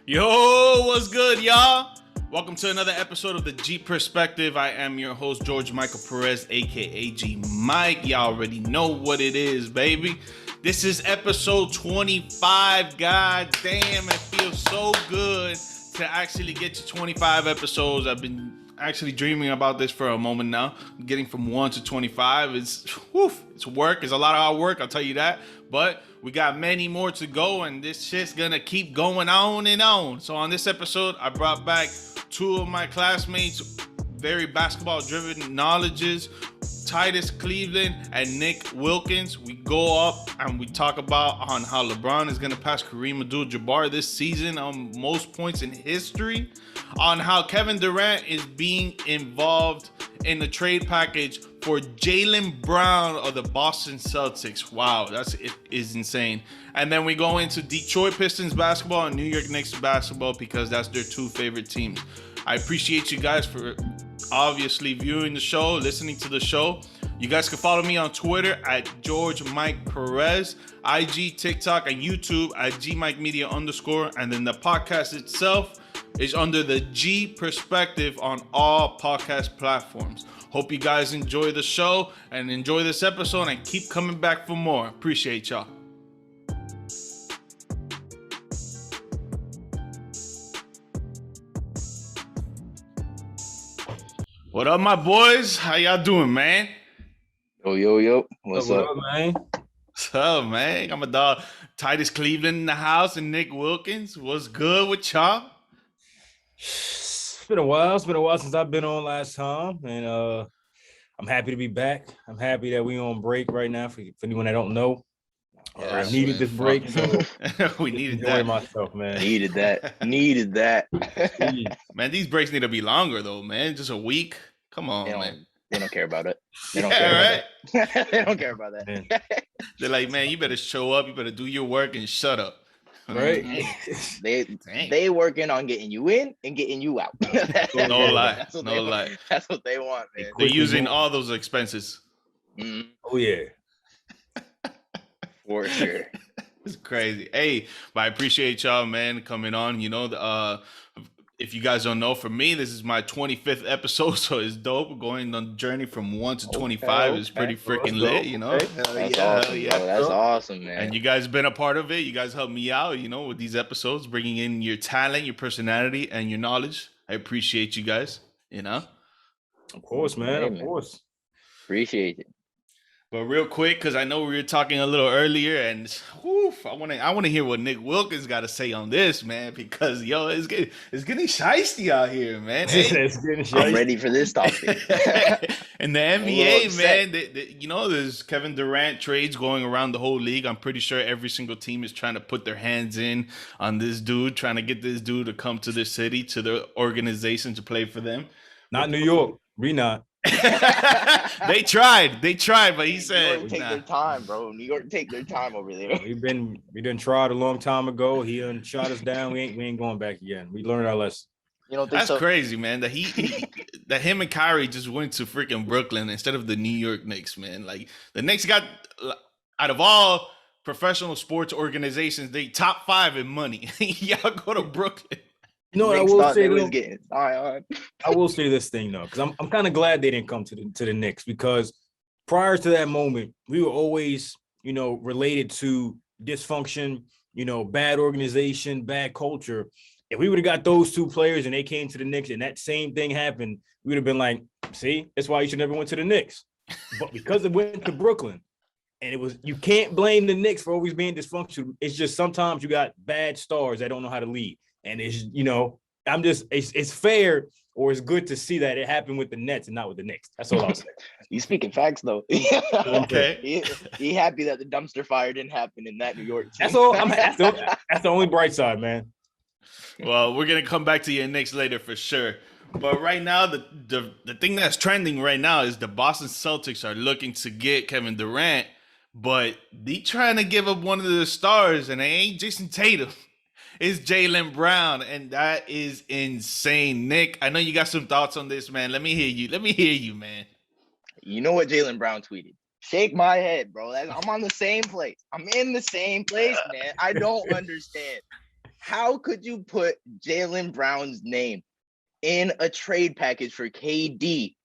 Yo, what's good, y'all? Welcome to another episode of the G Perspective. I am your host, George Michael Perez, aka GMike. Y'all already know what it is, baby. This is episode 25. God damn, it feels so good to actually get to 25 episodes. I've been actually dreaming about this for a moment now. Getting from 1 to 25 is it's work. It's a lot of hard work, I'll tell you that. But we got many more to go, and this shit's gonna keep going on and on. So on this episode, I brought back two of my classmates, very basketball-driven knowledges, Titus Cleveland and Nick Wilkins. We go up and we talk about on how LeBron is gonna pass Kareem Abdul-Jabbar this season on most points in history, on how Kevin Durant is being involved in the trade package for Jaylen Brown of the Boston Celtics. Wow, it is insane. And then we go into Detroit Pistons basketball and New York Knicks basketball because that's their two favorite teams. I appreciate you guys for obviously viewing the show, listening to the show. You guys can follow me on Twitter at GeorgeMike Perez, IG, TikTok, and YouTube at GMike Media _. And then the podcast itself is under the G Perspective on all podcast platforms. Hope you guys enjoy the show and enjoy this episode and keep coming back for more. Appreciate y'all. What up, my boys? How y'all doing, man? Yo. What's up, man? What's up, man? I'm a dog. Titus Cleveland in the house and Nick Wilkins. What's good with y'all? It's been a while since I've been on last time, and I'm happy to be back. I'm happy that we on break right now. For anyone that don't know, I needed this break. So we needed that. Myself, man. Needed that. Man, these breaks need to be longer though, man. Just a week. Come on, man. They don't care about it. They don't care about that. They're like, man, you better show up. You better do your work and shut up. Right? They working on getting you in and getting you out. No lie. That's what they want, man. They're using all those expenses. Mm-hmm. Oh yeah. For sure. It's crazy. Hey, but I appreciate y'all, man, coming on. You know, if you guys don't know, for me, this is my 25th episode, so it's dope. Going on the journey from 1 to 25 is pretty freaking lit, you know? That's awesome, yeah. That's awesome, man. And you guys been a part of it. You guys helped me out, you know, with these episodes, bringing in your talent, your personality, and your knowledge. I appreciate you guys, you know? Of course, man. Of course. Appreciate it. But real quick, because I know we were talking a little earlier, and I want to hear what Nick Wilkins got to say on this, man. Because it's getting shiesty out here, man. Hey, It's getting I'm ready for this topic. and the NBA, man, there's Kevin Durant trades going around the whole league. I'm pretty sure every single team is trying to put their hands in on this dude, trying to get this dude to come to their city, to their organization to play for them. Not New York. We not. They tried, but he said, New York take their time, bro. New York take their time over there. We done tried a long time ago. He done shot us down. We ain't going back again. We learned our lesson. You don't think that's so? Crazy, man. That that him and Kyrie just went to freaking Brooklyn instead of the New York Knicks, man. Like the Knicks got, out of all professional sports organizations, they top 5 in money. Y'all go to Brooklyn. No, I will say this thing though, because I'm kind of glad they didn't come to the Knicks, because prior to that moment, we were always, related to dysfunction, bad organization, bad culture. If we would have got those two players and they came to the Knicks and that same thing happened, we would have been like, see, that's why you should never went to the Knicks. But because it went to Brooklyn, and you can't blame the Knicks for always being dysfunctional. It's just sometimes you got bad stars that don't know how to lead. And it's, it's fair, or it's good to see that it happened with the Nets and not with the Knicks. That's all I'll say. You speaking facts though. Okay. He happy that the dumpster fire didn't happen in that New York team. That's all. That's the only bright side, man. Well, we're gonna come back to your Knicks later for sure. But right now, the thing that's trending right now is the Boston Celtics are looking to get Kevin Durant, but they trying to give up one of the stars, and they ain't Jason Tatum. It's Jaylen Brown, and that is insane. Nick, I know you got some thoughts on this, man. Let me hear you, man. You know what Jaylen Brown tweeted? Shake my head, bro. I'm on the same place. I'm in the same place, man. I don't understand. How could you put Jaylen Brown's name in a trade package for KD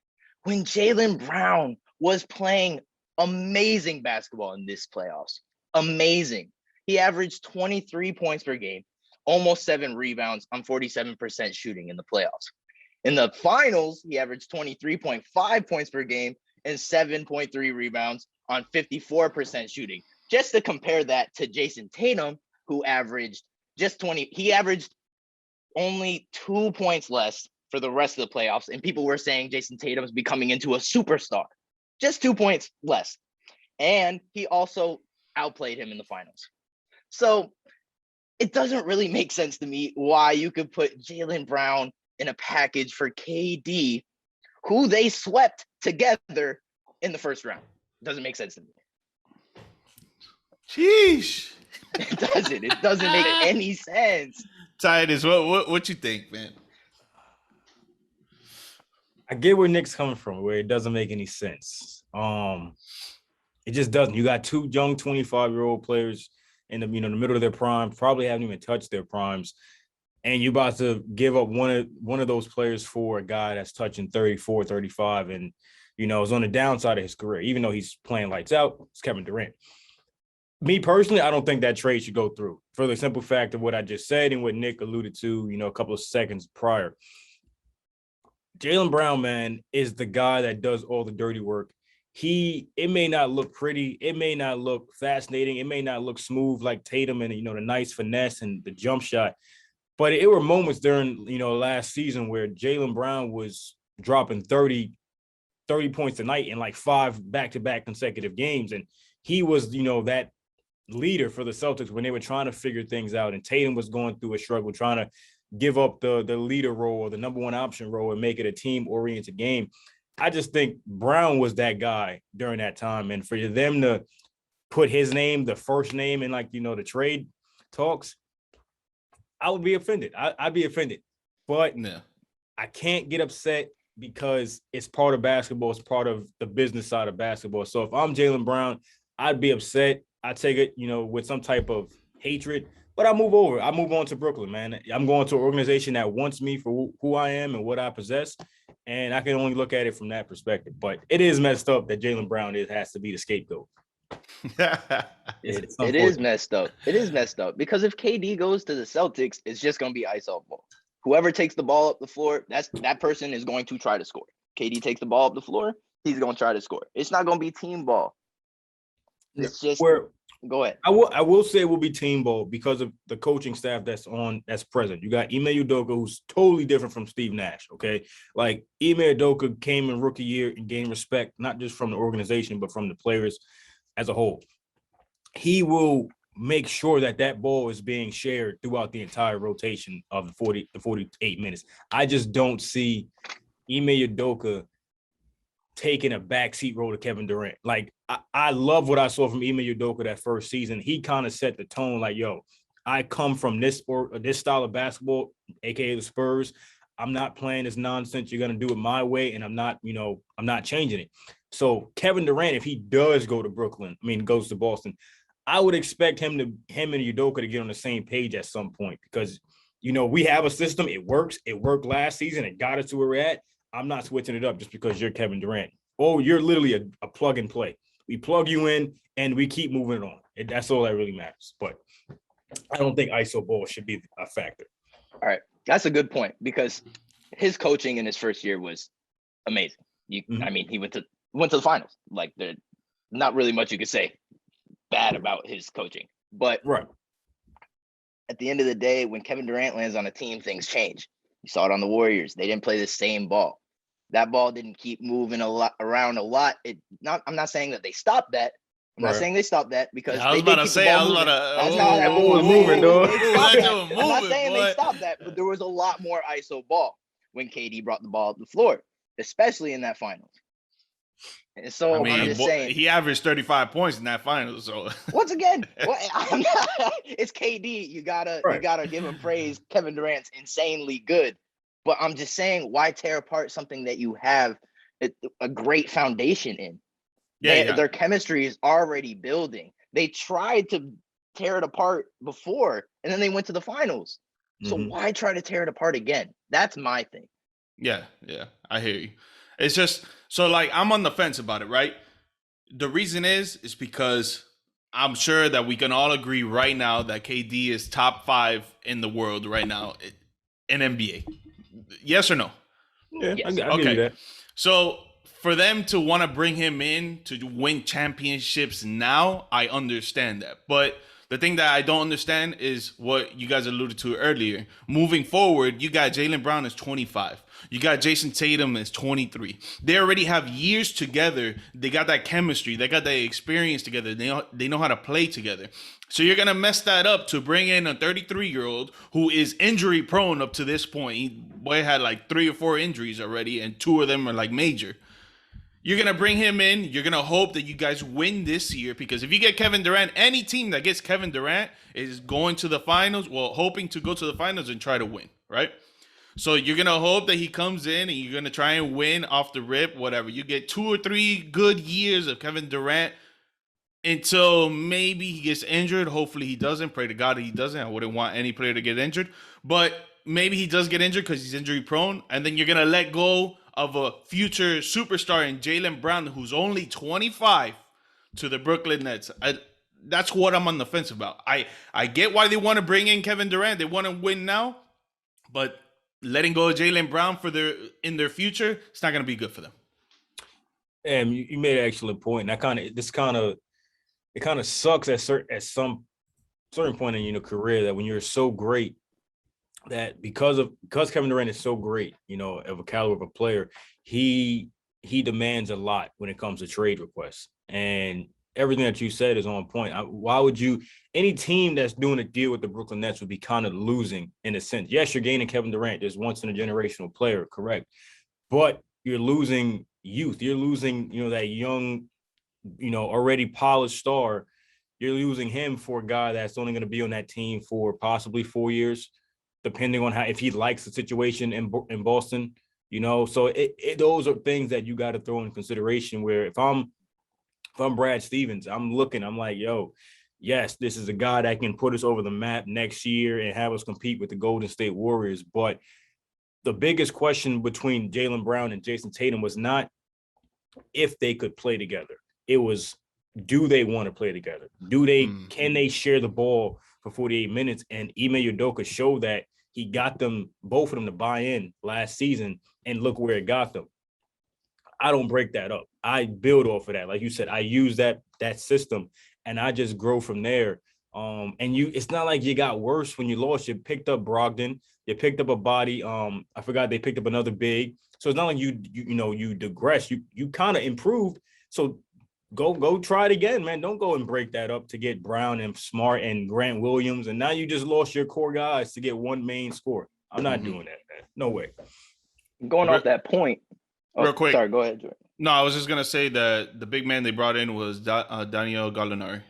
when Jaylen Brown was playing amazing basketball in this playoffs? Amazing. He averaged 23 points per game, almost 7 rebounds on 47% shooting in the playoffs. In the finals, he averaged 23.5 points per game and 7.3 rebounds on 54% shooting. Just to compare that to Jason Tatum, who averaged he averaged only 2 points less for the rest of the playoffs. And people were saying Jason Tatum's becoming into a superstar. Just 2 points less. And he also outplayed him in the finals. So it doesn't really make sense to me why you could put Jaylen Brown in a package for KD, who they swept together in the first round. Doesn't make sense to me. Sheesh. It doesn't make any sense. Titus, what you think, man? I get where Nick's coming from, where it doesn't make any sense. It just doesn't. You got 2 young 25-year-old players in the middle of their prime, probably haven't even touched their primes, and you're about to give up one of those players for a guy that's touching 34, 35, and is on the downside of his career, even though he's playing lights out. It's Kevin Durant. Me personally, I don't think that trade should go through for the simple fact of what I just said and what Nick alluded to, a couple of seconds prior. Jaylen Brown, man, is the guy that does all the dirty work. It may not look pretty. It may not look fascinating. It may not look smooth like Tatum and, the nice finesse and the jump shot. But it were moments during, last season where Jaylen Brown was dropping 30 points a night in like 5 back-to-back consecutive games. And he was, that leader for the Celtics when they were trying to figure things out. And Tatum was going through a struggle, trying to give up the leader role or the number one option role and make it a team-oriented game. I just think Brown was that guy during that time. And for them to put his name, the first name in the trade talks, I would be offended. I'd be offended. But no. I can't get upset because it's part of basketball. It's part of the business side of basketball. So if I'm Jaylen Brown, I'd be upset. I take it, with some type of hatred, but I move over. I move on to Brooklyn, man. I'm going to an organization that wants me for who I am and what I possess, and I can only look at it from that perspective. But it is messed up that Jaylen Brown has to be the scapegoat. It is messed up. It is messed up because if KD goes to the Celtics, it's just going to be ice off ball. Whoever takes the ball up the floor, that person is going to try to score. KD takes the ball up the floor, he's going to try to score. It's not going to be team ball. It's just go ahead. I will say it will be team ball because of the coaching staff that's present. You got Ime Udoka, who's totally different from Steve Nash. Okay, like Ime Udoka came in rookie year and gained respect not just from the organization but from the players as a whole. He will make sure that ball is being shared throughout the entire rotation of the 48 minutes. I just don't see Ime Udoka taking a backseat role to Kevin Durant. Like, I love what I saw from Ime Udoka that first season. He kind of set the tone like, yo, I come from this style of basketball, aka the Spurs. I'm not playing this nonsense. You're going to do it my way, and I'm not changing it. So Kevin Durant, if he does go to goes to Boston, I would expect him and Udoka to get on the same page at some point because, we have a system. It works. It worked last season. It got us to where we're at. I'm not switching it up just because you're Kevin Durant. Oh, you're literally a plug and play. We plug you in and we keep moving it on. That's all that really matters. But I don't think ISO ball should be a factor. All right. That's a good point because his coaching in his first year was amazing. He went to the finals. Like, there's not really much you could say bad about his coaching. But right. At the end of the day, when Kevin Durant lands on a team, things change. You saw it on the Warriors. They didn't play the same ball. That ball didn't keep moving around a lot. I'm not saying that they stopped that. I'm not saying they stopped that because I was about to say, I'm not saying they stopped that, but there was a lot more ISO ball when KD brought the ball up the floor, especially in that finals. And so I'm just saying he averaged 35 points in that finals. So once again, it's KD. You gotta give him praise. Kevin Durant's insanely good. But I'm just saying, why tear apart something that you have a great foundation in? Their chemistry is already building. They tried to tear it apart before, and then they went to the finals. So why try to tear it apart again? That's my thing. Yeah, I hear you. It's just so like I'm on the fence about it, right? The reason is because I'm sure that we can all agree right now that KD is top 5 in the world right now in NBA. Yes or no? Yeah, Yes. I give you that. So for them to want to bring him in to win championships now, I understand that. But the thing that I don't understand is what you guys alluded to earlier. Moving forward, you got Jaylen Brown is 25. You got Jason Tatum is 23. They already have years together. They got that chemistry. They got that experience together. They know how to play together. So you're going to mess that up to bring in a 33-year-old who is injury prone up to this point. Boy had like 3 or 4 injuries already, and 2 of them are like major. You're going to bring him in. You're going to hope that you guys win this year, because if you get Kevin Durant, any team that gets Kevin Durant is going to the finals, well, hoping to go to the finals and try to win, right? So you're going to hope that he comes in and you're going to try and win off the rip, whatever. You get 2 or 3 good years of Kevin Durant until maybe he gets injured. Hopefully he doesn't. Pray to God that he doesn't. I wouldn't want any player to get injured. But maybe he does get injured because he's injury prone. And then you're going to let go of a future superstar in Jaylen Brown, who's only 25, to the Brooklyn Nets. That's what I'm on the fence about. I get why they want to bring in Kevin Durant. They want to win now. But letting go of Jaylen Brown in their future, it's not going to be good for them. And you made an excellent point. And it kind of sucks at some certain point in your career that when you're so great, that because Kevin Durant is so great, of a caliber of a player, he demands a lot when it comes to trade requests. And everything that you said is on point. Why would any team that's doing a deal with the Brooklyn Nets would be kind of losing in a sense. Yes, you're gaining Kevin Durant. There's once in a generational player, correct. But you're losing youth. You're losing, that young, already polished star. You're losing him for a guy that's only going to be on that team for possibly 4 years, depending on if he likes the situation in Boston, So those are things that you got to throw in consideration. Where if I'm Brad Stevens, I'm like, yo, yes, this is a guy that can put us over the map next year and have us compete with the Golden State Warriors. But the biggest question between Jaylen Brown and Jason Tatum was not if they could play together. It was, do they want to play together? Can they share the ball for 48 minutes? And Ime Udoka showed that he got both of them to buy in last season, and look where it got them. I don't break that up. I build off of that. Like you said, I use that system and I just grow from there. It's not like you got worse when you lost. You picked up Brogdon, you picked up a body. I forgot they picked up another big. So it's not like you digress. You kind of improved. So go try it again, man. Don't go and break that up to get Brown and Smart and Grant Williams. And now you just lost your core guys to get one main score. I'm not doing that, man. No way. Going off that point. Real quick. Sorry, go ahead, Jordan. No, I was just going to say that the big man they brought in was Daniel Gallinari.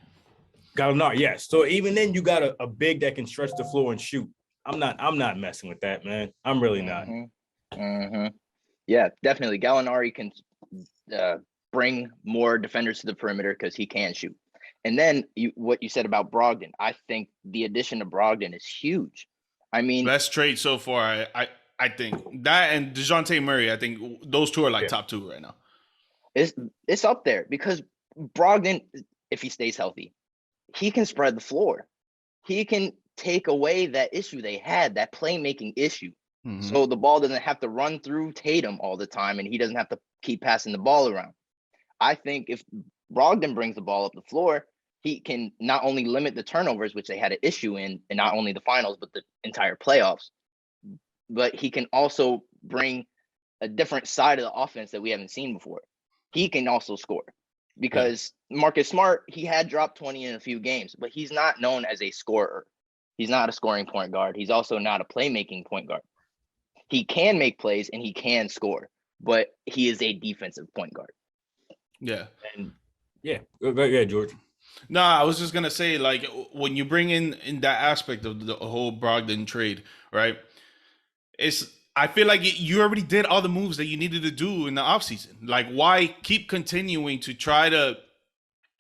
Gallinari, yes. So even then you got a big that can stretch the floor and shoot. I'm not messing with that, man. I'm really not. Yeah, definitely. Gallinari can bring more defenders to the perimeter because he can shoot. And then what you said about Brogdon, I think the addition of Brogdon is huge. I mean, best trade so far. I think that and DeJounte Murray, I think those two are like top 2 right now. It's up there because Brogdon, if he stays healthy, he can spread the floor. He can take away that issue they had, that playmaking issue. So the ball doesn't have to run through Tatum all the time and he doesn't have to keep passing the ball around. I think if Brogdon brings the ball up the floor, he can not only limit the turnovers, which they had an issue in not only the finals, but the entire playoffs, but he can also bring a different side of the offense that we haven't seen before. He can also score because Marcus Smart, he had dropped 20 in a few games, but he's not known as a scorer. He's not a scoring point guard. He's also not a playmaking point guard. He can make plays and he can score, but he is a defensive point guard. Yeah. And yeah, George. No, I was just going to say, like, when you bring in that aspect of the whole Brogdon trade, right? I feel like you already did all the moves that you needed to do in the offseason. Like, why keep continuing to try to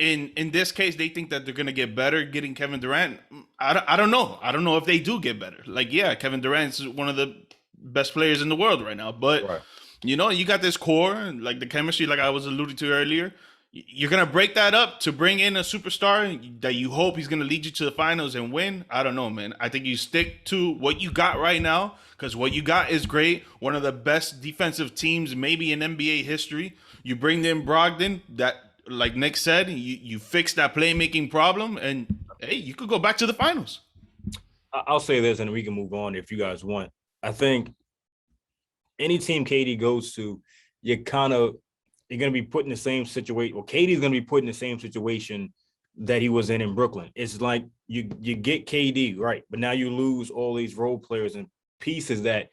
in this case, they think that they're gonna get better getting Kevin Durant. I don't know. I don't know if they do get better. Like, yeah, Kevin Durant's one of the best players in the world right now, but Right. you know, you got this core, like the chemistry, like I was alluding to earlier. You're gonna break that up to bring in a superstar that you hope he's gonna lead you to the finals and win. I don't know, man. I think you stick to what you got right now because what you got is great. One of the best defensive teams, maybe in NBA history. You bring in Brogdon, that, like Nick said, you fix that playmaking problem, and hey, you could go back to the finals. I'll say this, and we can move on if you guys want. I think any team KD goes to, you're going to be put in the same situation. Well, KD's going to be put in the same situation that he was in Brooklyn. It's like you get KD, right, but now you lose all these role players and pieces that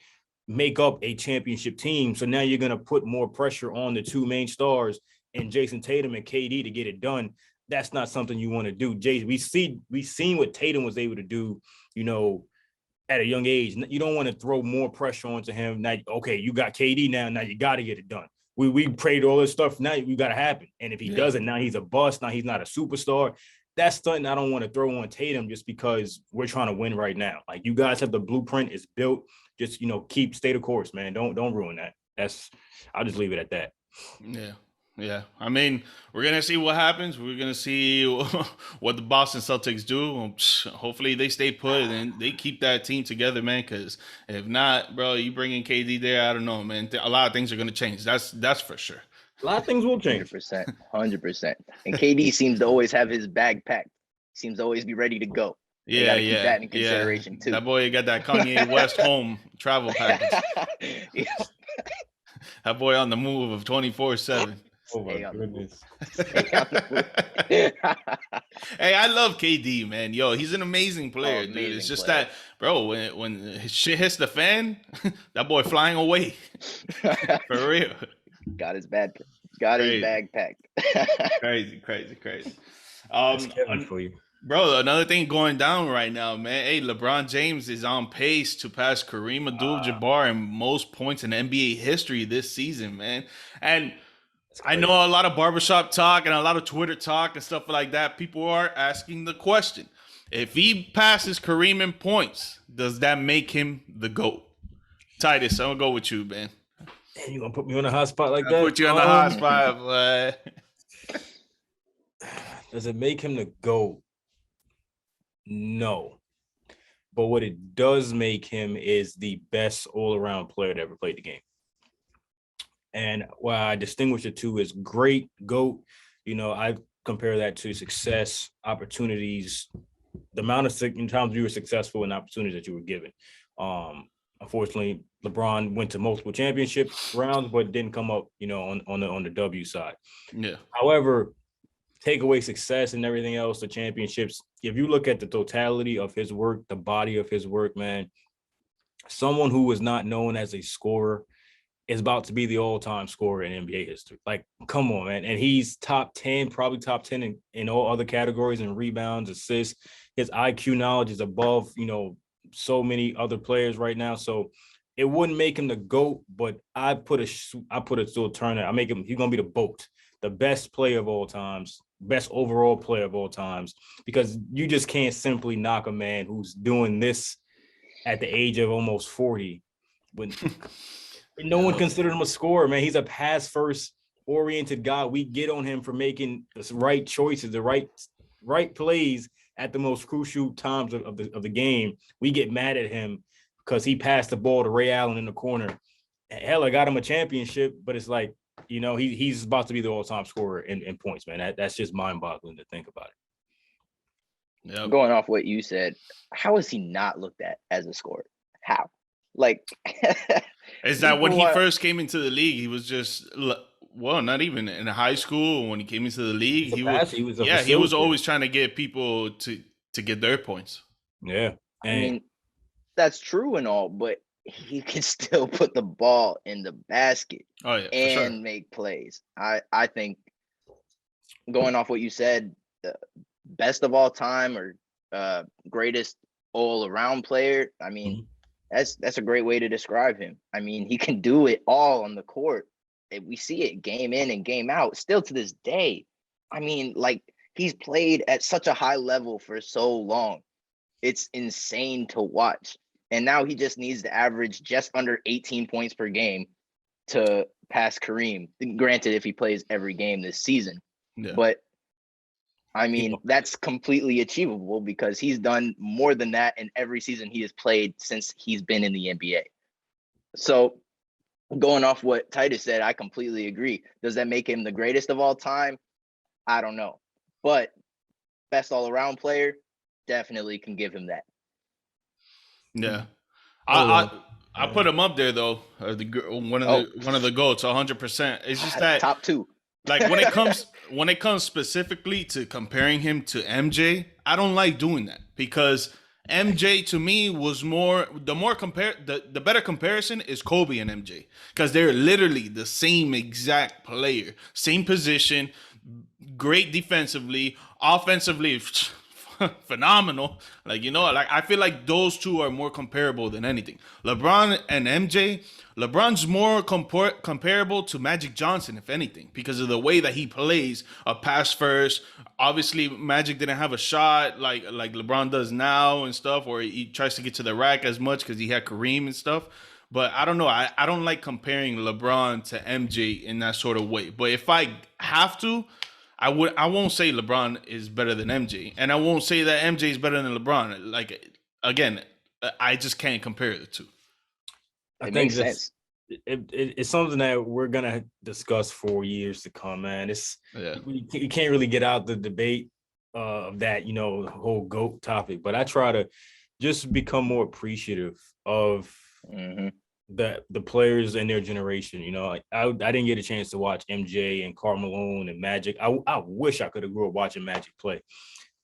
make up a championship team. So now you're going to put more pressure on the two main stars and Jason Tatum and KD to get it done. That's not something you want to do. We've seen what Tatum was able to do, you know, at a young age. You don't want to throw more pressure onto him. Now, okay, you got KD now you got to get it done. We prayed all this stuff. Now we got to happen. And if he doesn't, now he's a bust. Now he's not a superstar. That's something I don't want to throw on Tatum just because we're trying to win right now. Like, you guys have the blueprint. It's built. Just, you know, stay the course, man. Don't ruin that. I'll just leave it at that. Yeah. Yeah. I mean, we're going to see what happens. We're going to see what the Boston Celtics do. Hopefully they stay put and they keep that team together, man, because if not, bro, you bring in KD there, I don't know, man. A lot of things are going to change. That's for sure. A lot of things will change. 100%. And KD seems to always have his bag packed. Seems to always be ready to go. Yeah, keep that in consideration too. That boy got that Kanye West home travel package. That boy on the move of 24/7. Oh my goodness. Hey, I love KD, man. Yo, he's an amazing player, dude. It's just that, bro, when his shit hits the fan, that boy flying away. For real. Got his bag packed. Crazy. For you. Bro, another thing going down right now, man. Hey, LeBron James is on pace to pass Kareem Abdul-Jabbar in most points in NBA history this season, man. And I know a lot of barbershop talk and a lot of Twitter talk and stuff like that. People are asking the question: if he passes Kareem in points, does that make him the GOAT? Titus, I'm gonna go with you, man. Damn, you gonna put me on a hot spot like that? Put you on the hot spot, boy. Does it make him the GOAT? No. But what it does make him is the best all-around player to ever play the game. And while I distinguish the two as great, GOAT, you know, I compare that to success, opportunities, the amount of times you were successful and opportunities that you were given. Unfortunately, LeBron went to multiple championship rounds, but didn't come up, you know, on the W side. Yeah. However, take away success and everything else, the championships, if you look at the totality of his work, the body of his work, man, someone who was not known as a scorer is about to be the all-time scorer in NBA history. Like, come on, man. And he's top 10, probably top 10 in all other categories, and rebounds, assists. His IQ knowledge is above, you know, so many other players right now. So it wouldn't make him the GOAT, but I put it to a turn. He's gonna be the BOAT, the best player of all times, best overall player of all times, because you just can't simply knock a man who's doing this at the age of almost 40 when no one considered him a scorer, man. He's a pass first oriented guy. We get on him for making the right choices, the right plays at the most crucial times of the game. We get mad at him because he passed the ball to Ray Allen in the corner. Hell, I got him a championship, but it's like, you know, he's about to be the all-time scorer in points, man. That's just mind-boggling to think about it. Yep. Going off what you said, how is he not looked at as a scorer? How? Like, is that when he first came into the league, he was just, well, not even in high school. When he came into the league, he was always trying to get people to get their points. Yeah. I mean, that's true and all, but he can still put the ball in the basket and make plays. I think, going off what you said, best of all time or greatest all-around player, I mean, that's a great way to describe him. I mean, he can do it all on the court. We see it game in and game out still to this day. I mean, like, he's played at such a high level for so long. It's insane to watch. And now he just needs to average just under 18 points per game to pass Kareem. Granted, if he plays every game this season. Yeah. But I mean, that's completely achievable because he's done more than that in every season he has played since he's been in the NBA. So going off what Titus said, I completely agree. Does that make him the greatest of all time? I don't know. But best all-around player, definitely can give him that. Yeah. I put him up there though. One of the GOATs, 100%. It's just that top two. Like when it comes specifically to comparing him to MJ, I don't like doing that because MJ to me was the better comparison is Kobe and MJ because they're literally the same exact player, same position, great defensively, offensively phenomenal. Like, you know, like I feel like those two are more comparable than anything. LeBron and MJ, LeBron's more comparable to Magic Johnson, if anything, because of the way that he plays a pass first. Obviously, Magic didn't have a shot like LeBron does now and stuff, or he tries to get to the rack as much because he had Kareem and stuff. But I don't know. I don't like comparing LeBron to MJ in that sort of way. But if I have to, I won't say LeBron is better than MJ, and I won't say that MJ is better than LeBron. Like, again, I just can't compare the two. I think it's something that we're gonna discuss for years to come, man. You can't really get out the debate of that, you know, whole GOAT topic. But I try to just become more appreciative of the players in their generation. You know, I didn't get a chance to watch MJ and Karl Malone and Magic. I wish I could have grew up watching Magic play.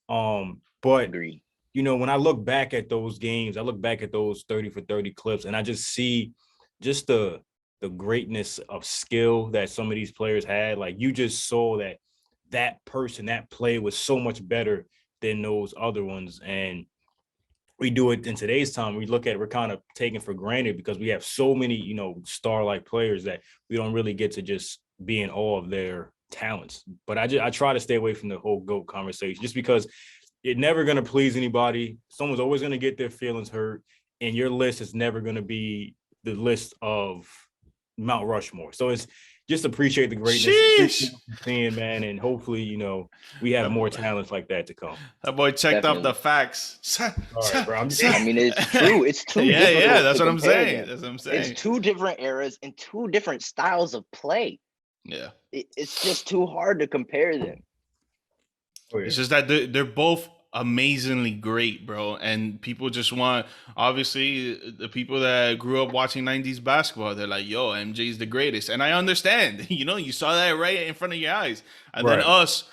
But agreed. You know, when I look back at those games, I look back at those 30 for 30 clips, and I just see just the greatness of skill that some of these players had. Like, you just saw that play was so much better than those other ones. And we do it in today's time. We look at it, we're kind of taken for granted because we have so many, you know, star-like players that we don't really get to just be in awe of their talents. But I try to stay away from the whole GOAT conversation just because it's never going to please anybody. Someone's always going to get their feelings hurt, and your list is never going to be the list of Mount Rushmore. So it's just appreciate the greatness, man, and hopefully, you know, we have more talents like that to come. That boy checked off the facts. All right, bro. I mean, it's true. It's two. Yeah. That's what I'm saying. That's what I'm saying. It's two different eras and two different styles of play. Yeah, it's just too hard to compare them. It's just that they're both amazingly great, bro, and people just want, obviously, the people that grew up watching 90s basketball, they're like, yo, MJ's the greatest. And I understand. You know, you saw that right in front of your eyes. And then us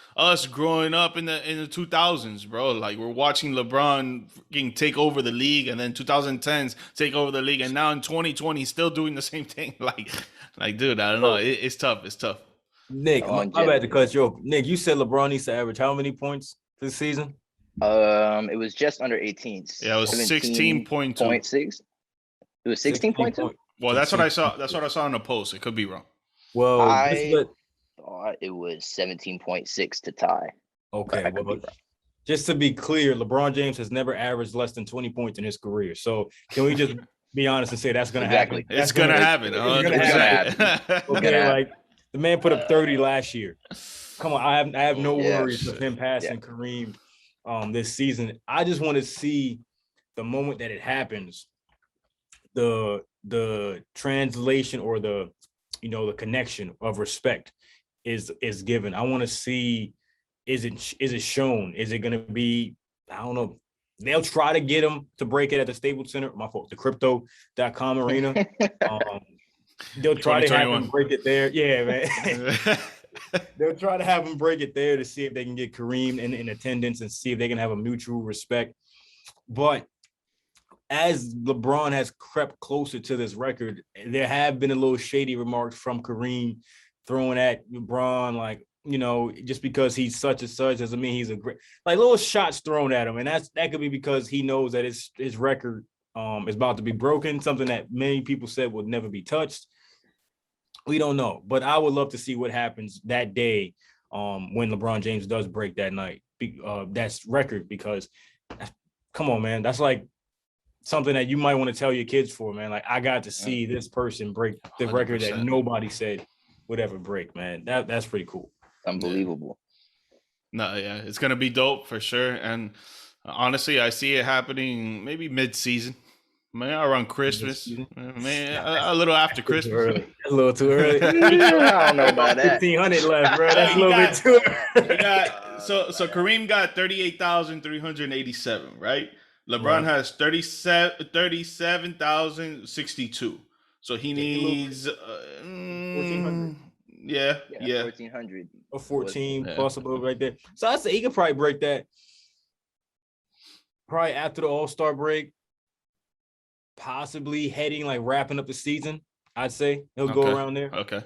growing up in the 2000s, bro, like we're watching LeBron take over the league, and then 2010s take over the league, and now in 2020 still doing the same thing. Like dude, I don't know. It's tough. Nick, my bad to cut you off. Nick, you said LeBron needs to average how many points this season? It was just under 18. Yeah, it was 16.2. It was 16.2. Well, that's what I saw. That's what I saw in the post. It could be wrong. Well, I thought it was 17.6 to tie. Okay, well, just to be clear, LeBron James has never averaged less than 20 points in his career. So can we just be honest and say that's going to happen? It's going to happen. Okay, like the man put up 30 last year. Come on, I have no worries of him passing Kareem this season. I just want to see the moment that it happens, the translation or the connection of respect is given. I want to see, is it shown? Is it going to be, I don't know. They'll try to get him to break it at the Staples Center. My fault, the crypto.com arena. They'll try to have him break it there. Yeah, man. They'll try to have him break it there to see if they can get Kareem in attendance and see if they can have a mutual respect. But as LeBron has crept closer to this record, there have been a little shady remarks from Kareem throwing at LeBron, like, just because he's such and such doesn't mean he's a great, like little shots thrown at him. And that could be because he knows that his record is about to be broken, something that many people said would never be touched. We don't know, but I would love to see what happens that day when LeBron James does break that night, that's record, because come on, man, that's like something that you might want to tell your kids for, man. Like, I got to see this person break the record 100%. that nobody said would ever break, man. That's pretty cool. Unbelievable. No, yeah, it's gonna be dope for sure. And honestly, I see it happening maybe mid-season, man, around Christmas, man, a little after Christmas. Early. That's a little too early. I don't know about that. 1,500 left, bro. That's a little bit too early. So Kareem got 38,387, right? LeBron has 37,062. So he needs 1,400. Yeah. 1,400 or 14 plus a little right there. So I say he could probably break that probably after the All-Star break, possibly heading like wrapping up the season. I'd say he'll go around there. Okay.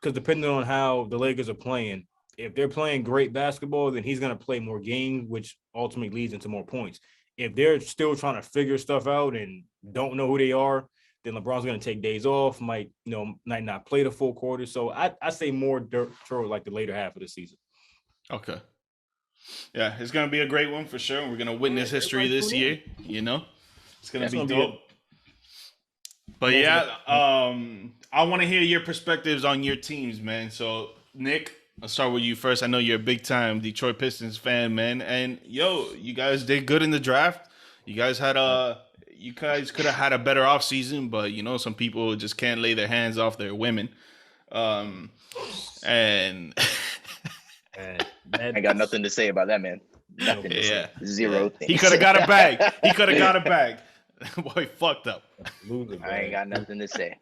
Because depending on how the Lakers are playing, if they're playing great basketball, then he's going to play more games, which ultimately leads into more points. If they're still trying to figure stuff out and don't know who they are, then LeBron's going to take days off, might not play the full quarter. So I say more toward like the later half of the season. Okay. Yeah, it's going to be a great one for sure. We're going to witness history this year, It's going to be dope. But yeah, I want to hear your perspectives on your teams, man. So, Nick, I'll start with you first. I know you're a big-time Detroit Pistons fan, man. And, you guys did good in the draft. You guys could have had a better offseason, but, some people just can't lay their hands off their women. And I got nothing to say about that, man. Nothing. Yeah. Zero things. He could have got a bag. Boy, fucked up. I ain't got nothing to say.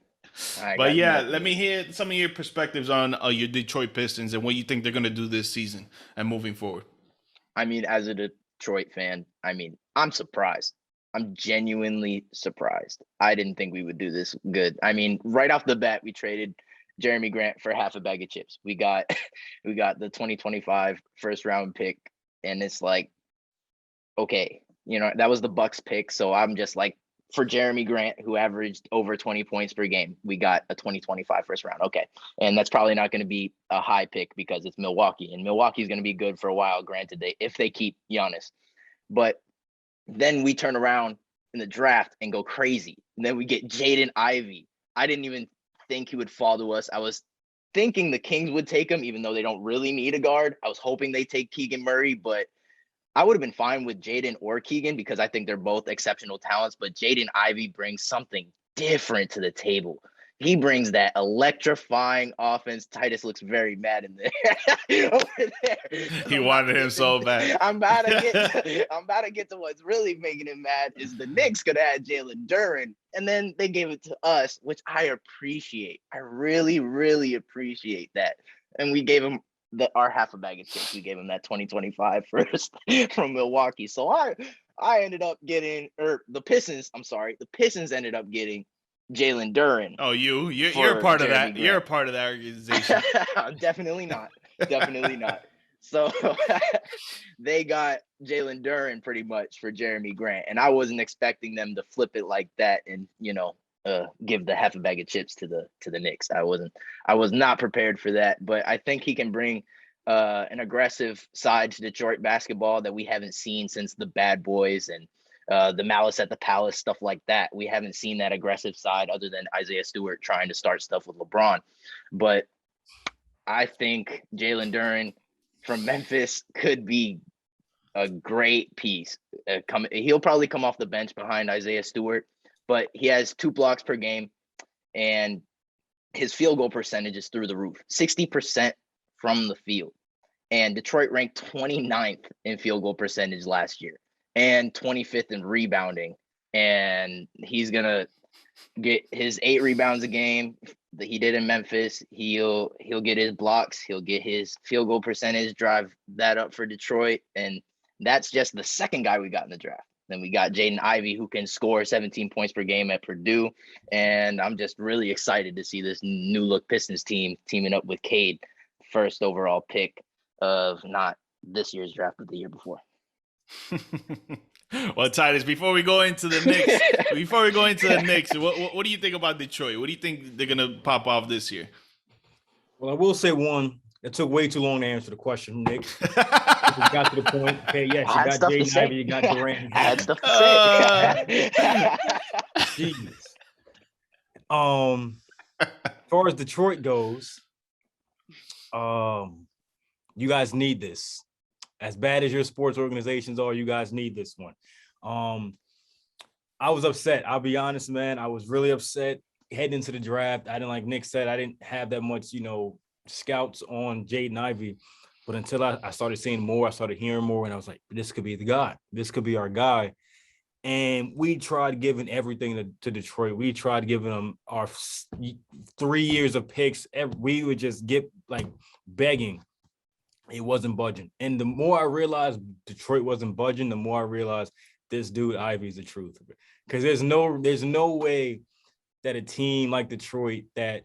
But yeah, let me hear some of your perspectives on your Detroit Pistons and what you think they're going to do this season and moving forward. I mean, as a Detroit fan, I'm surprised. I'm genuinely surprised. I didn't think we would do this good. I mean, right off the bat, we traded Jeremy Grant for half a bag of chips. We got the 2025 first round pick, and it's like, okay, that was the Bucks pick. So I'm just like, for Jeremy Grant, who averaged over 20 points per game, we got a 2025 first round. Okay. And that's probably not going to be a high pick because it's Milwaukee, and Milwaukee's going to be good for a while. Granted, if they keep Giannis, but then we turn around in the draft and go crazy. And then we get Jaden Ivey. I didn't even think he would fall to us. I was thinking the Kings would take him, even though they don't really need a guard. I was hoping they take Keegan Murray, but I would have been fine with Jaden or Keegan because I think they're both exceptional talents. But Jaden Ivey brings something different to the table. He brings that electrifying offense. Titus looks very mad in there. Over there. He wanted him so bad. I'm about to get to what's really making him mad is the Knicks could add Jalen Durant, and then they gave it to us, which I appreciate. I really, really appreciate that. And we gave him our half a bag of chips. We gave him that 2025 first from Milwaukee. So I ended up getting, the Pistons ended up getting Jalen Durant. Oh, you're a part of that. Grant. You're a part of that organization. Definitely not. So they got Jalen Durant pretty much for Jeremy Grant, and I wasn't expecting them to flip it like that and give the half a bag of chips to the Knicks. I was not prepared for that, but I think he can bring an aggressive side to Detroit basketball that we haven't seen since the Bad Boys and the Malice at the Palace, stuff like that. We haven't seen that aggressive side other than Isaiah Stewart trying to start stuff with LeBron. But I think Jalen Durant from Memphis could be a great piece. He'll probably come off the bench behind Isaiah Stewart, but he has 2 blocks per game, and his field goal percentage is through the roof, 60% from the field. And Detroit ranked 29th in field goal percentage last year and 25th in rebounding. And he's going to get his 8 rebounds a game that he did in Memphis. He'll get his blocks. He'll get his field goal percentage, drive that up for Detroit. And that's just the second guy we got in the draft. Then we got Jaden Ivey, who can score 17 points per game at Purdue. And I'm just really excited to see this new look Pistons team teaming up with Cade, first overall pick of not this year's draft, but the year before. Well, Titus, before we go into the Knicks, what do you think about Detroit? What do you think they're going to pop off this year? Well, I will say one, That took way too long to answer the question, Nick. You got to the point. Okay, yes, you got Jaden Ivey, you got Durant. I had stuff to say. Jeez. As far as Detroit goes, you guys need this. As bad as your sports organizations are, you guys need this one. I was upset. I'll be honest, man. I was really upset heading into the draft. I didn't, like Nick said, I didn't have that much, scouts on Jaden Ivey. But until I started seeing more, I started hearing more, and I was like, this could be the guy. This could be our guy. And we tried giving everything to Detroit. We tried giving them our 3 years of picks. We would just get begging. It wasn't budging. And the more I realized Detroit wasn't budging, the more I realized this dude Ivy is the truth. Because there's no way that a team like Detroit, that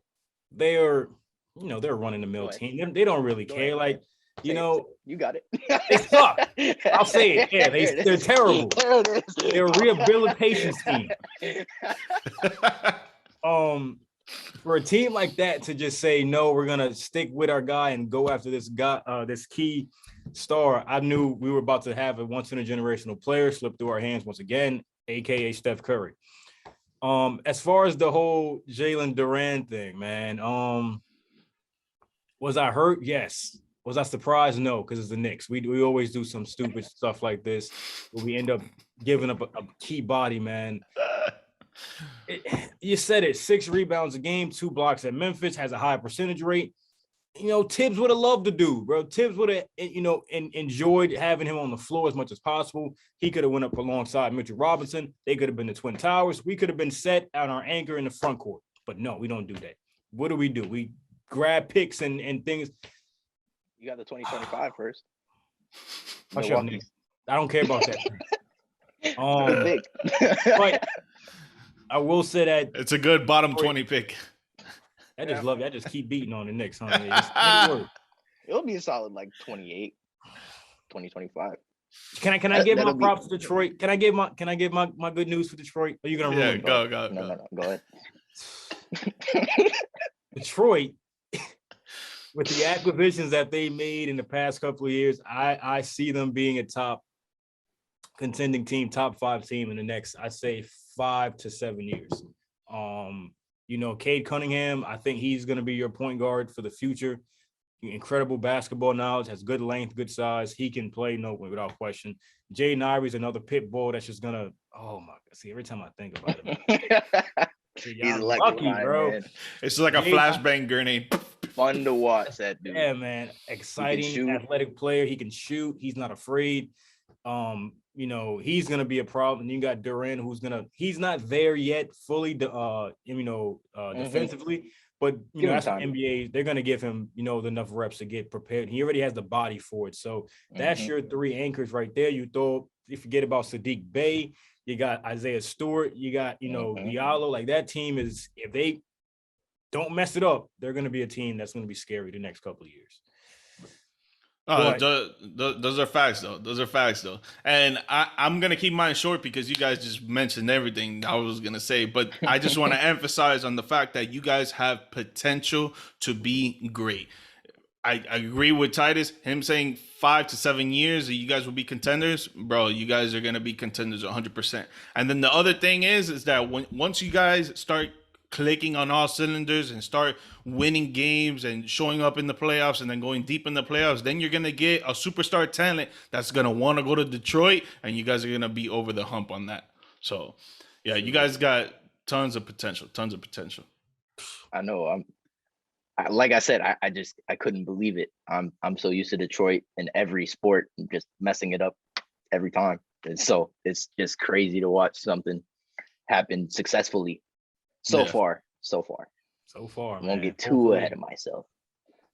they're running the mill team. They don't really care. You got it. They suck. I'll say it. Yeah, they're terrible. They're a rehabilitation team. For a team like that to just say, no, we're gonna stick with our guy and go after this guy, this key star, I knew we were about to have a once in a generational player slip through our hands once again, aka Steph Curry. As far as the whole Jaylen Durant thing, man, was I hurt? Yes. Was I surprised? No, because it's the Knicks. We always do some stupid stuff like this where we end up giving up a key body, man. You said it, 6 rebounds a game, 2 blocks at Memphis, has a high percentage rate. Tibbs would have loved to do, bro. Tibbs would have, enjoyed having him on the floor as much as possible. He could have went up alongside Mitchell Robinson. They could have been the Twin Towers. We could have been set on our anchor in the front court. But no, we don't do that. What do? We grab picks and things. You got the 2025 first. I don't care about that. But I will say that it's a good bottom 20 pick. I just love it. I just keep beating on the Knicks, huh? It'll be a solid 28, 2025. Can I give my props to Detroit? Can I give my good news for Detroit? Are you gonna ruin it? Go ahead. Detroit, with the acquisitions that they made in the past couple of years, I see them being a top contending team, top 5 team in the next, I say, 5 to 7 years. Cade Cunningham, I think he's going to be your point guard for the future. Incredible basketball knowledge, has good length, good size. He can play without question. Jaden Ivey's another pit bull that's just going to, oh my God. See, every time I think about it. He's lucky, bro. Man. It's like a flashbang grenade. Fun to watch that dude. Yeah, man. Exciting, athletic player. He can shoot. He's not afraid. He's gonna be a problem. You got Durant, he's not there yet fully, defensively, but that's the NBA. They're gonna give him, enough reps to get prepared. He already has the body for it. So that's your 3 anchors right there. You forget about Sadiq Bey. You got Isaiah Stewart. You got, Diallo. Like that team is, if they don't mess it up, they're gonna be a team that's gonna be scary the next couple of years. Those are facts, though. And I'm going to keep mine short because you guys just mentioned everything I was going to say. But I just want to emphasize on the fact that you guys have potential to be great. I agree with Titus, him saying 5 to 7 years, you guys will be contenders. Bro, you guys are going to be contenders 100%. And then the other thing is that once you guys start clicking on all cylinders and start winning games and showing up in the playoffs and then going deep in the playoffs, then you're going to get a superstar talent that's going to want to go to Detroit, and you guys are going to be over the hump on that. So, yeah, you guys got tons of potential. I know. Like I said, I couldn't believe it. I'm so used to Detroit in every sport, just messing it up every time. And so it's just crazy to watch something happen successfully. So far. I won't get too ahead of myself,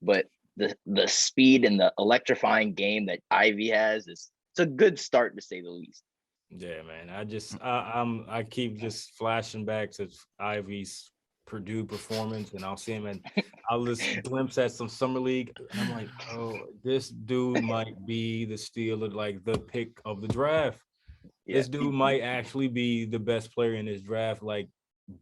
but the speed and the electrifying game that Ivy has it's a good start, to say the least. Yeah, man. I keep just flashing back to Ivy's Purdue performance, and I'll see him and I'll just glimpse at some summer league, and I'm like, oh, this dude might be the steal of the pick of the draft. Yeah. This dude might actually be the best player in this draft.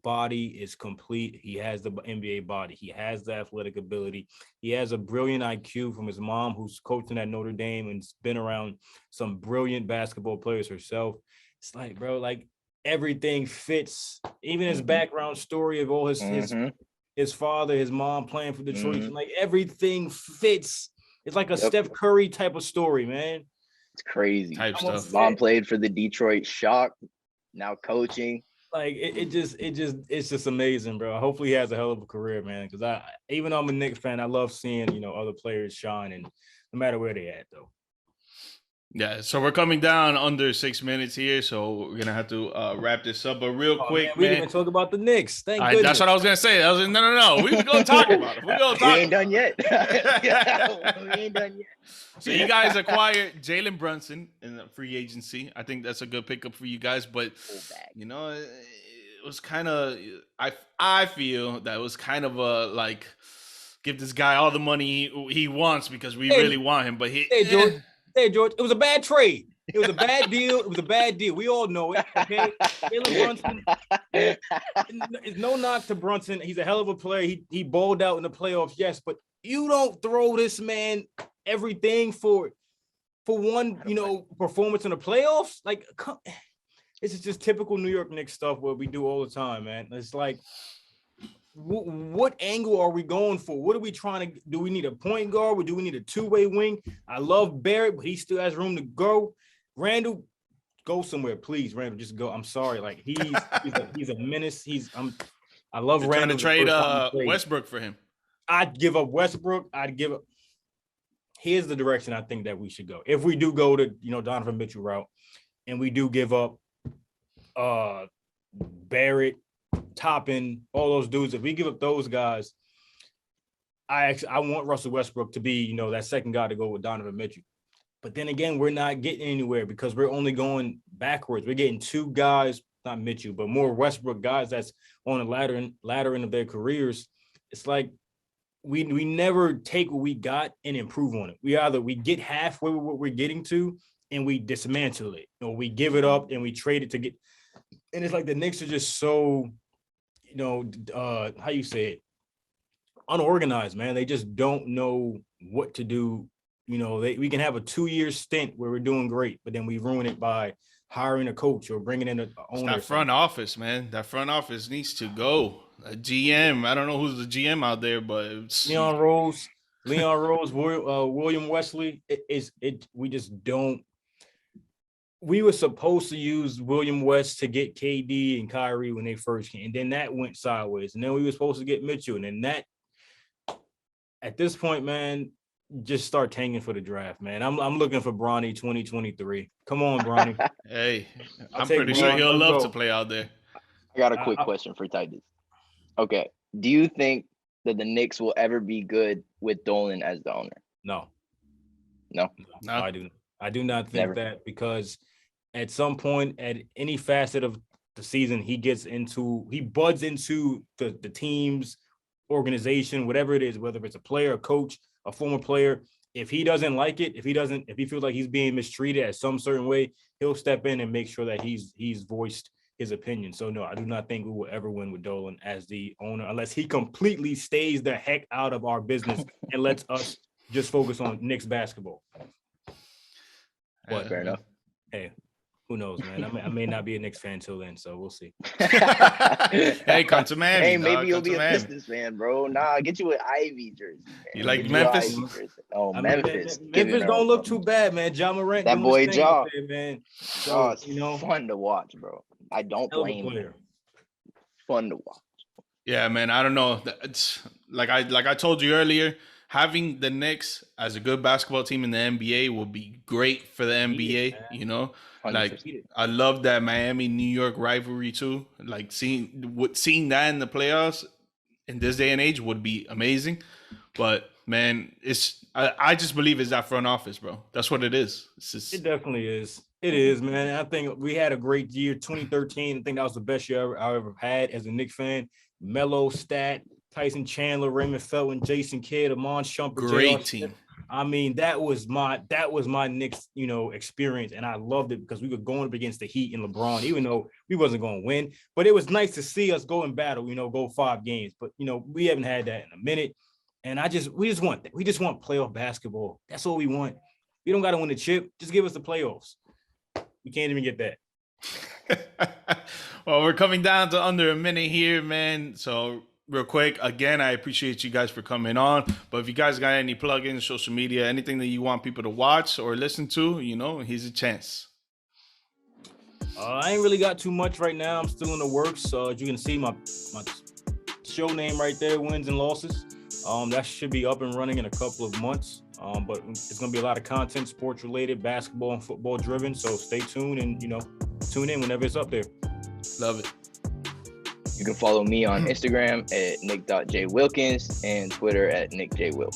body is complete. He has the NBA body. He has the athletic ability. He has a brilliant IQ from his mom, who's coaching at Notre Dame and been around some brilliant basketball players herself. It's like, bro, like everything fits. Even his background story of all his father, his mom playing for Detroit, like everything fits. It's like a Steph Curry type of story, man. It's crazy. Type stuff. Mom played for the Detroit Shock, now coaching. Like it's just amazing, bro. Hopefully he has a hell of a career, man. Because even though I'm a Knicks fan, I love seeing other players shine, and no matter where they at, though. Yeah, so we're coming down under 6 minutes here, so we're gonna have to wrap this up. But real quick, we didn't even talk about the Knicks. Thank goodness. That's what I was gonna say. I was like, no. We're gonna talk about it. We ain't done yet. We ain't done yet. So you guys acquired Jaylen Brunson in the free agency. I think that's a good pickup for you guys, but it was kind of I feel that it was kind of a like give this guy all the money he wants because we really want him. But Hey, George, it was a bad trade. It was a bad deal. It was a bad deal. We all know it. Okay, Jaylen Brunson. It's no knock to Brunson. He's a hell of a player. He balled out in the playoffs, yes, but you don't throw this man everything for one, performance in the playoffs. Like, this is just typical New York Knicks stuff where we do all the time, man. It's like, what angle are we going for? What are we trying to do? We need a point guard, or do we need a two-way wing? I love Barrett, but he still has room to grow. Randall, go somewhere, please. Randall, just go. I'm sorry, like he's a menace. I love You're Randall. trying to trade Westbrook for him. I'd give up Westbrook. Here's the direction I think that we should go. If we do go to Donovan Mitchell route, and we do give up Barrett, Toppin, all those dudes, if we give up those guys, I want Russell Westbrook to be that second guy to go with Donovan Mitchell. But then again, we're not getting anywhere because we're only going backwards. We're getting two guys, not Mitchell, but more Westbrook guys that's on the latter end of their careers. It's like we never take what we got and improve on it. We get halfway with what we're getting to and we dismantle it, or we give it up and we trade it to get. And it's like the Knicks are just so, how you say it, unorganized, man. They just don't know what to do. We can have a 2-year stint where we're doing great, but then we ruin it by hiring a coach or bringing in an owner. That front office, man. That front office needs to go. A GM. I don't know who's the GM out there, but it's Leon Rose, William Wesley. We just don't. We were supposed to use William West to get KD and Kyrie when they first came, and then that went sideways. And then we were supposed to get Mitchell, and then that. At this point, man, just start tanking for the draft, man. I'm looking for Bronny 2023. Come on, Bronny. Hey, I'm pretty sure he'll love to play out there. I got a quick question for Titus. Okay, do you think that the Knicks will ever be good with Dolan as the owner? No, I do not think that, because at some point, at any facet of the season, he buds into the team's organization, whatever it is, whether it's a player, a coach, a former player. If he doesn't like it, if he feels like he's being mistreated at some certain way, he'll step in and make sure that he's voiced his opinion. So no, I do not think we will ever win with Dolan as the owner unless he completely stays the heck out of our business and lets us just focus on Knicks basketball. But fair enough. Hey, who knows, man? I may not be a Knicks fan till then, so we'll see. Hey, come to Miami. Hey, maybe you'll be a Pistons fan, bro. Nah, get you an Ivy jersey. Man. You like Memphis? Oh, Memphis. Memphis don't look too bad, man. Ja Morant, that boy Ja, man. So, it's fun to watch, bro. I don't blame him. Fun to watch. Yeah, man. I don't know. It's like I told you earlier. Having the Knicks as a good basketball team in the NBA will be great for the NBA, 100%. Like, I love that Miami-New York rivalry too. Like seeing that in the playoffs in this day and age would be amazing. But man, I just believe it's that front office, bro. That's what it is. It definitely is. It is, man. I think we had a great year, 2013. I think that was the best year I ever had as a Knicks fan. Melo, Stat, Tyson Chandler, Raymond Felton, Jason Kidd, Amon Shumpert. Great team. I mean, that was my Knicks, experience, and I loved it because we were going up against the Heat and LeBron, even though we wasn't going to win. But it was nice to see us go in battle, go 5 games. But we haven't had that in a minute, and we just want playoff basketball. That's all we want. We don't got to win the chip. Just give us the playoffs. We can't even get that. Well, we're coming down to under a minute here, man. So real quick, again, I appreciate you guys for coming on. But if you guys got any plugins, social media, anything that you want people to watch or listen to, here's a chance. I ain't really got too much right now. I'm still in the works. As you can see, my show name right there, Wins and Losses. That should be up and running in a couple of months. But it's going to be a lot of content, sports related, basketball and football driven. So stay tuned and, tune in whenever it's up there. Love it. You can follow me on Instagram at nick.jwilkins and Twitter at nickjwilk.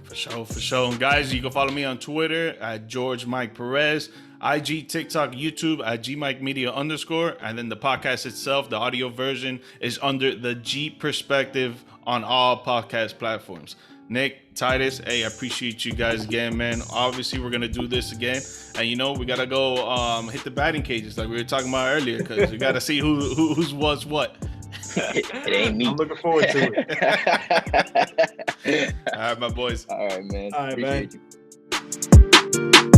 For sure. And guys, you can follow me on Twitter at GeorgeMike Perez, IG, TikTok, YouTube at GMike Media _. And then the podcast itself, the audio version, is under the G Perspective on all podcast platforms. Nick, Titus, hey, I appreciate you guys again, man. Obviously, we're going to do this again. And, we got to go hit the batting cages like we were talking about earlier because we got to see who's was what. It ain't me. I'm looking forward to it. All right, my boys. All right, man. All right, Appreciate man. you.